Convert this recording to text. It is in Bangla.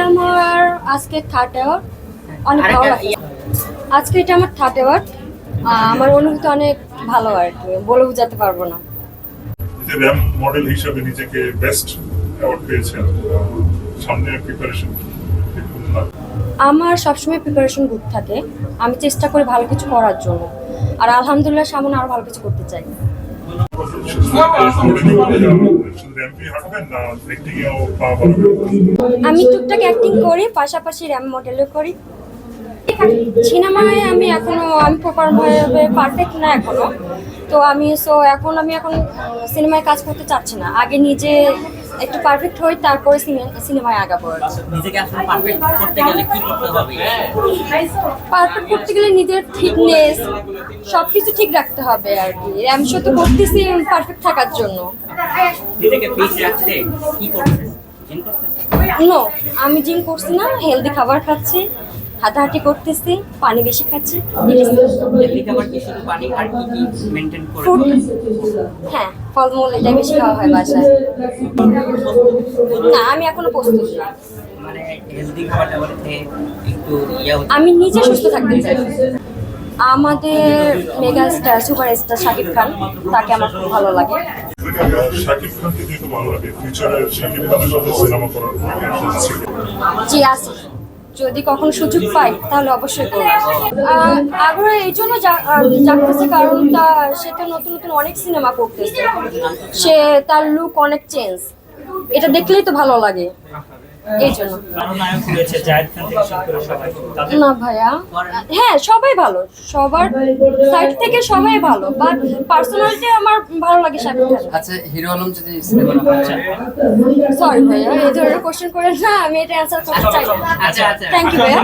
আমার আজকে থার্ড অ্যাওয়ার্ড, অনেক ভালো লাগছে। আজকে এটা আমার থার্ড অ্যাওয়ার্ড, আমার অনুভূতি অনেক ভালো আর কি, বলে বোঝাতে পারবো না। র্যাম্প মডেল হিসেবে নিজেকে বেস্ট অ্যাওয়ার্ড পেয়েছেন, সামনে প্রিপারেশন আমার সবসময় প্রিপারেশন গুড থাকে, আমি চেষ্টা করি ভালো কিছু করার জন্য, আর আলহামদুলিল্লাহ সামনে আরো ভালো কিছু করতে চাই। আমি টুকটাক অ্যাক্টিং করি, পাশাপাশি র্যাম্প মডেলও করি। সিনেমায় আমি প্রপার ভাবে পারফেক্ট না এখনো, তো আমি এখন সিনেমায় কাজ করতে চাচ্ছি না। আগে নিজে একটু পারফেক্ট হই, তারপরে সিনেমায় আগাবো। নিজেকে আসলে পারফেক্ট করতে গেলে কি করতে হবে? পারফেক্ট করতে গেলে নিজের ফিটনেস সবকিছু ঠিক রাখতে হবে আর কি। র্যাম্প শো তো করতেছি পারফেক্ট থাকার জন্য। নিজেকে ফিট রাখতে কি করছেন? জিম করছেন? নো, আমি জিম করছি না, হেলদি খাবার খাচ্ছি, হাঁটাহাঁটি করতেছি, পানি বেশি খাচ্ছি। হেলদি খাবার কি শুধু পানি আর কি কি মেইনটেইন করে? ফুড, হ্যাঁ, ফলমূল এটাই বেশি খাওয়া হয় বাসায়। না, আমি এখনো প্রস্তুত না। মানে হেলদি খাবারটা বলতে একটু আমি নিজে সুস্থ থাকতে চাই। আমাদের mega star superstar Shakib Khan, তাকে আমার খুব ভালো লাগে। শাকিব খানকে দেখতে ভালো লাগে, ফিউচারে শাকিব খানের সাথে সিনেমা করার জি আছে, যদি কখনো সুযোগ পাই তাহলে অবশ্যই করব। আগ্রহ এই জন্য জাগতেছে কারণ সে তো নতুন নতুন অনেক সিনেমা করতেছে, তার লুক অনেক চেঞ্জ, এটা দেখলেই তো ভালো লাগে, এই জন্য। না ভাইয়া, হ্যাঁ সবাই ভালো, সবার সাইড থেকে সবাই ভালো, বাট পার্সোনালিটি আমার ভালো লাগে শাকিব খান। আচ্ছা, হিরো আলম যদি সিনেমা না হয়? সরি ভাইয়া, এই ধরনের কোশ্চেন করেন না, আমি এটা অ্যান্সার করতে চাই না। আচ্ছা আচ্ছা, থ্যাংক ইউ ভাইয়া।